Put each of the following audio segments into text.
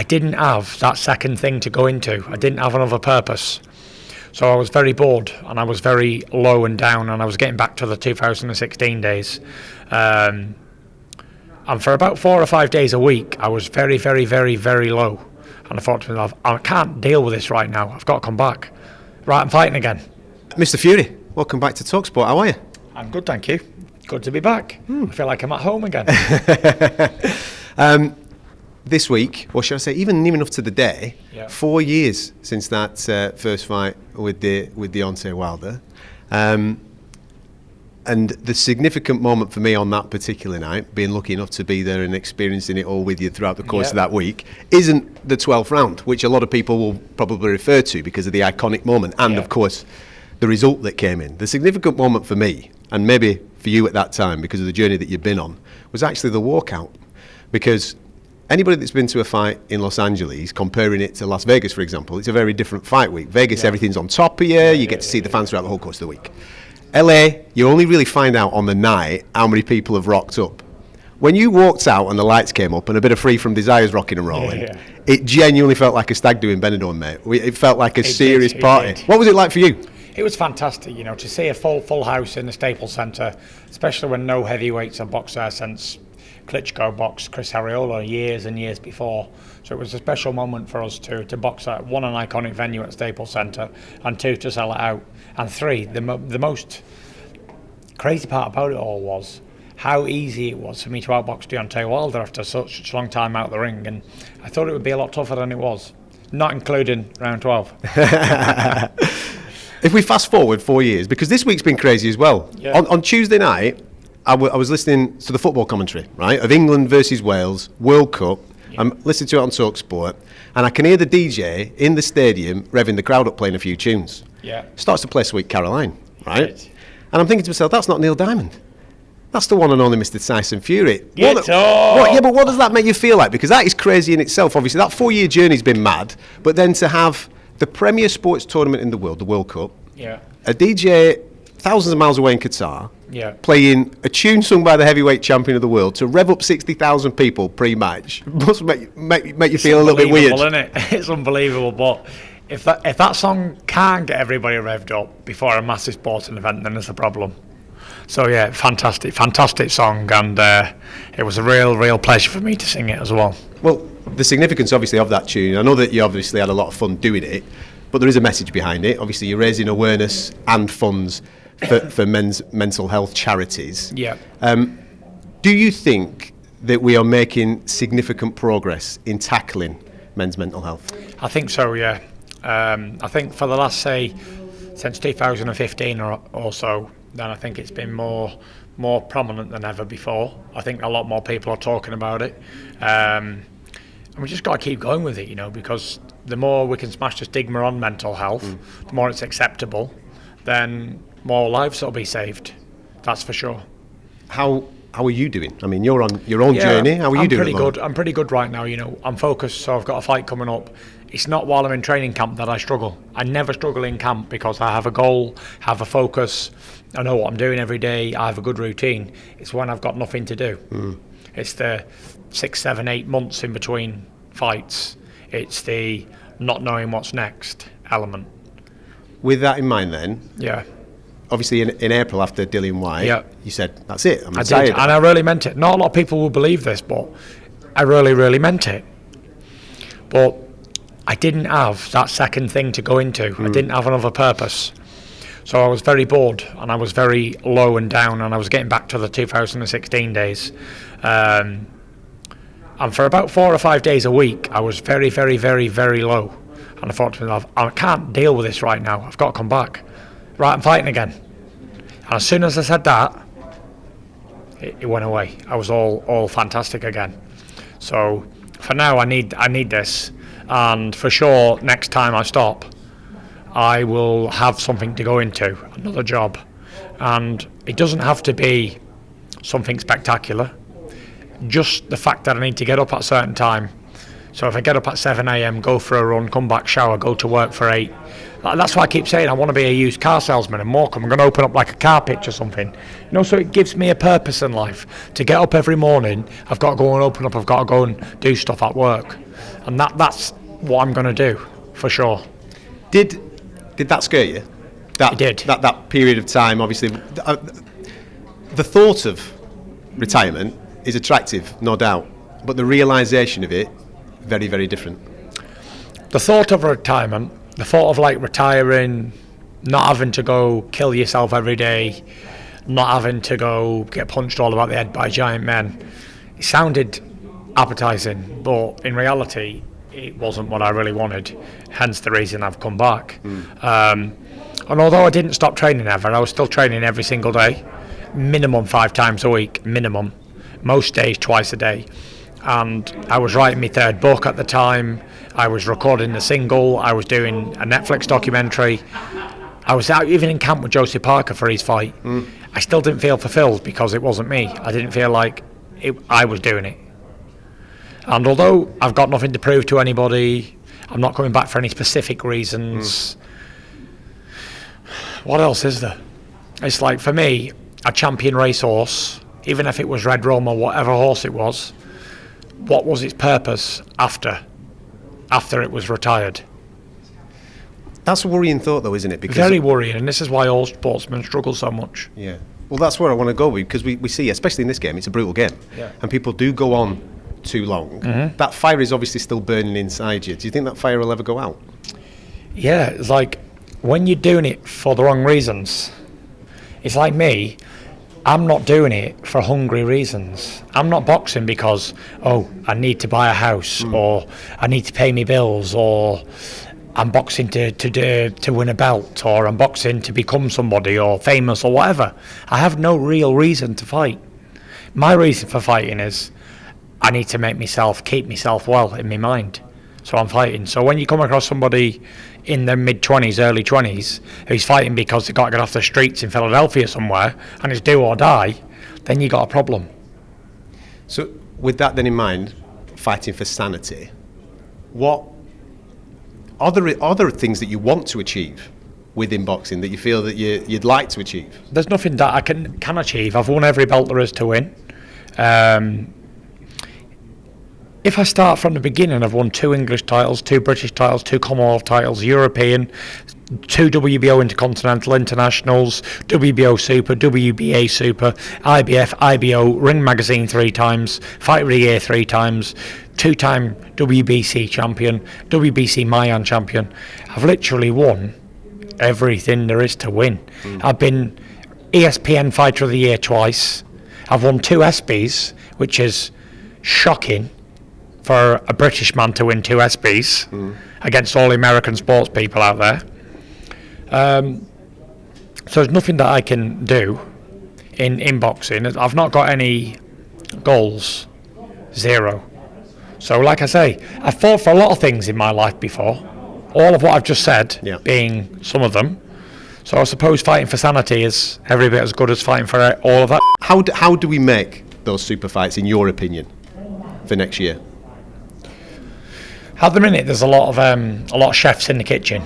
didn't have that second thing to go into. I didn't have another purpose. So I was very bored and I was very low and down, and I was getting back to the 2016 days. And for about 4 or 5 days a week, I was very, very, very, very low. And I thought to myself, I can't deal with this right now. I've got to come back. Right, I'm fighting again. Mr. Fury, welcome back to talkSPORT. How are you? I'm good, thank you. Good to be back. I feel like I'm at home again. This week, or should I say even near enough to the day, 4 years since that first fight with Deontay Wilder. And the significant moment for me on that particular night, being lucky enough to be there and experiencing it all with you throughout the course of that week, isn't the 12th round, which a lot of people will probably refer to because of the iconic moment and, of course, the result that came in. The significant moment for me, and maybe for you at that time because of the journey that you've been on, was actually the walkout. Because anybody that's been to a fight in Los Angeles, comparing it to Las Vegas, for example, it's a very different fight week. Vegas, everything's on top of you, you get to see the fans throughout the whole course of the week. LA, you only really find out on the night how many people have rocked up. When you walked out and the lights came up and a bit of Free From Desire's rocking and rolling, it genuinely felt like a stag do in Benidorm, mate. It felt like a serious party. What was it like for you? It was fantastic, you know, to see a full house in the Staples Centre, especially when no heavyweights have boxed there since Klitschko boxed Chris Arreola years and years before. So it was a special moment for us to box at, one, an iconic venue at Staples Centre, and two, to sell it out, and three, the most crazy part about it all was how easy it was for me to outbox Deontay Wilder after such a long time out of the ring, and I thought it would be a lot tougher than it was, not including round 12. If we fast forward 4 years, because this week's been crazy as well. On Tuesday night, I was listening to the football commentary, right, of England versus Wales, World Cup. I'm listening to it on talkSPORT, and I can hear the DJ in the stadium revving the crowd up, playing a few tunes. Starts to play Sweet Caroline, right? And I'm thinking to myself, that's not Neil Diamond. That's the one and only Mr. Tyson Fury. But what does that make you feel like? Because that is crazy in itself. Obviously, that 4 year journey's been mad, but then to have the premier sports tournament in the world, the World Cup, a DJ thousands of miles away in Qatar, playing a tune sung by the heavyweight champion of the world to rev up 60,000 people pre-match must make you feel a little bit weird. Isn't it? It's unbelievable, but if that song can't get everybody revved up before a massive sporting event, then it's a problem. So yeah, fantastic song, and it was a real pleasure for me to sing it as well. Well, the significance obviously of that tune, I know that you obviously had a lot of fun doing it, but there is a message behind it. Obviously you're raising awareness and funds for men's mental health charities. Do you think that we are making significant progress in tackling men's mental health? I think so, yeah. I think for the last, say, since 2015 or so, then I think it's been more prominent than ever before. I think a lot more people are talking about it. And we just got to keep going with it, you know, because the more we can smash the stigma on mental health, the more it's acceptable, then more lives will be saved. That's for sure. How are you doing? I mean, you're on your own journey. How are you doing? I'm pretty good right now, you know. I'm focused, so I've got a fight coming up. It's not while I'm in training camp that I struggle. I never struggle in camp because I have a goal, have a focus, I know what I'm doing every day, I have a good routine. It's when I've got nothing to do. It's the 6, 7, 8 months in between fights. It's the not knowing what's next element. With that in mind then, obviously in April after Dillian White, you said, that's it, I'm retired. Did, and I really meant it. Not a lot of people will believe this, but I really meant it. But I didn't have that second thing to go into. I didn't have another purpose. So I was very bored and I was very low and down, and I was getting back to the 2016 days. And for about 4 or 5 days a week, I was very low. And I thought to myself, I can't deal with this right now. I've got to come back. Right, I'm fighting again. And as soon as I said that, it went away. I was all fantastic again. So for now, I need this. And for sure, next time I stop, I will have something to go into, another job. And it doesn't have to be something spectacular. Just the fact that I need to get up at a certain time. So if I get up at 7 a.m, go for a run, come back, shower, go to work for 8. That's why I keep saying I want to be a used car salesman in Morecambe. I'm going to open up like a car pitch or something. You know, so it gives me a purpose in life. To get up every morning, I've got to go and open up, I've got to go and do stuff at work. and that's what I'm going to do for sure. Did that scare you? It did. That period of time, obviously, the thought of retirement is attractive, no doubt, but the realisation of it, very, very different. The thought of retirement, the thought of like retiring, not having to go kill yourself every day, not having to go get punched all about the head by giant men, it sounded appetising, but in reality it wasn't what I really wanted, hence the reason I've come back. And although I didn't stop training ever, I was still training every single day, minimum 5 times a week, minimum, most days twice a day. And I was writing my 3rd book at the time, I was recording the single, I was doing a Netflix documentary, I was out even in camp with Joyce Parker for his fight. I still didn't feel fulfilled because it wasn't me. I didn't feel like I was doing it. And although I've got nothing to prove to anybody, I'm not coming back for any specific reasons. What else is there? It's like, for me, a champion racehorse, even if it was Red Rome or whatever horse it was, what was its purpose after it was retired? That's a worrying thought, though, isn't it? Because very worrying, and this is why all sportsmen struggle so much. Yeah. Well, that's where I want to go with, because we see, especially in this game, it's a brutal game, and people do go on too long. That fire is obviously still burning inside you. Do you think that fire will ever go out? Yeah, it's like when you're doing it for the wrong reasons. It's like me, I'm not doing it for hungry reasons. I'm not boxing because, I need to buy a house, or I need to pay me bills, or I'm boxing to win a belt, or I'm boxing to become somebody or famous or whatever. I have no real reason to fight. My reason for fighting is I need to keep myself well in my mind. So I'm fighting. So when you come across somebody in their mid-20s, early 20s, who's fighting because they've got to get off the streets in Philadelphia somewhere, and it's do or die, then you got a problem. So with that then in mind, fighting for sanity, what are there things that you want to achieve within boxing that you feel that you'd like to achieve? There's nothing that I can achieve. I've won every belt there is to win. If I start from the beginning, I've won 2 English titles, 2 British titles, 2 Commonwealth titles, European, 2 WBO Intercontinental Internationals, WBO Super, WBA Super, IBF, IBO, Ring Magazine 3 times, Fight of the Year 3 times, 2-time WBC champion, WBC Mayan champion. I've literally won everything there is to win. I've been ESPN Fighter of the Year twice. I've won 2 ESPYs, which is shocking for a British man to win 2 ESPYs against all the American sports people out there. So there's nothing that I can do in boxing. I've not got any goals, 0. So like I say, I've fought for a lot of things in my life before, all of what I've just said being some of them. So I suppose fighting for sanity is every bit as good as fighting for all of that. How do we make those super fights, in your opinion, for next year? At the minute, there's a lot of chefs in the kitchen.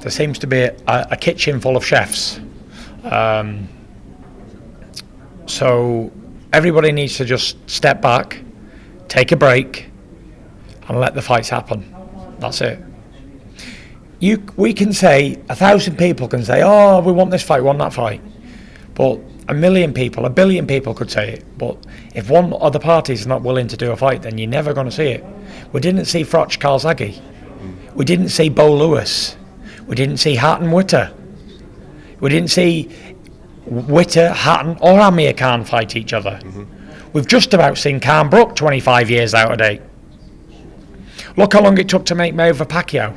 There seems to be a kitchen full of chefs. So everybody needs to just step back, take a break, and let the fights happen. That's it. We can say, 1,000 people can say, oh, we want this fight, we want that fight. But a million people, a billion people could say it. But if one of the parties is not willing to do a fight, then you're never going to see it. We didn't see Froch Calzaghe. We didn't see Bo Lewis. We didn't see Hatton Witter. We didn't see Witter, Hatton, or Amir Khan fight each other. We've just about seen Khan Brook 25 years out of date. Look how long it took to make Mayweather Pacquiao.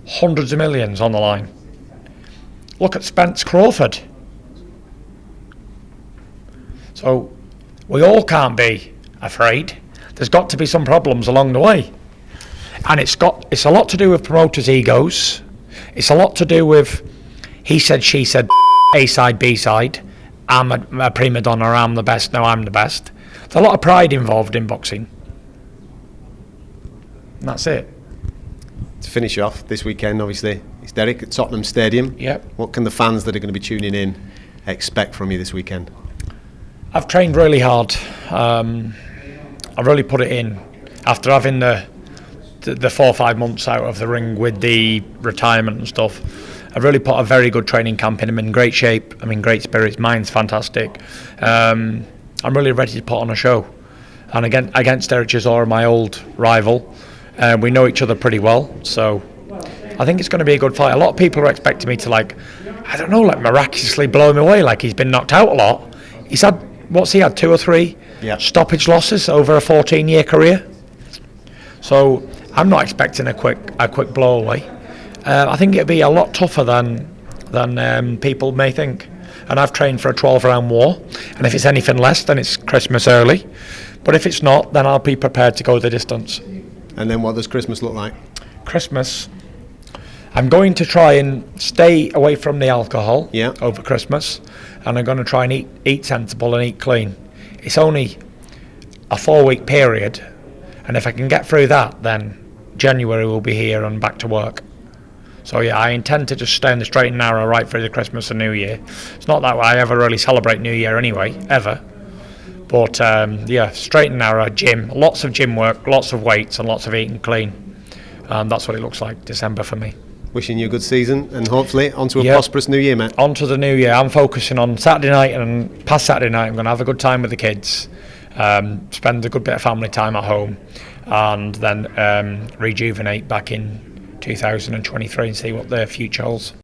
Hundreds of millions on the line. Look at Spence Crawford. So we all can't be afraid. There's got to be some problems along the way. And it's a lot to do with promoters' egos. It's a lot to do with he said, she said, A side, B side. I'm a prima donna, I'm the best, no, I'm the best. There's a lot of pride involved in boxing. And that's it. To finish off this weekend, obviously, it's Derek at Tottenham Stadium. Yep. What can the fans that are going to be tuning in expect from you this weekend? I've trained really hard. I've really put it in. After having the the 4 or 5 months out of the ring with the retirement and stuff, I've really put a very good training camp in. I'm in great shape. I'm in great spirits. Mind's fantastic. I'm really ready to put on a show. And against Derek Chisora, my old rival, we know each other pretty well. So I think it's going to be a good fight. A lot of people are expecting me to, like, I don't know, like miraculously blow him away, like he's been knocked out a lot. He's had, what's he had, 2 or 3 stoppage losses over a 14-year career. So I'm not expecting a quick blow away. I think it'll be a lot tougher than people may think. And I've trained for a 12-round war, and if it's anything less, then it's Christmas early. But if it's not, then I'll be prepared to go the distance. And then what does Christmas look like? Christmas, I'm going to try and stay away from the alcohol over Christmas, and I'm going to try and eat sensible and eat clean. It's only a 4-week period, and if I can get through that, then January will be here and back to work. So yeah, I intend to just stay in the straight and narrow right through the Christmas and New Year. It's not that I ever really celebrate New Year anyway, ever. But straight and narrow, gym, lots of gym work, lots of weights and lots of eating clean. That's what it looks like, December for me. Wishing you a good season and hopefully onto a prosperous New Year, mate. Onto the New Year. I'm focusing on Saturday night, and past Saturday night I'm going to have a good time with the kids, spend a good bit of family time at home, and then rejuvenate back in 2023 and see what the future holds.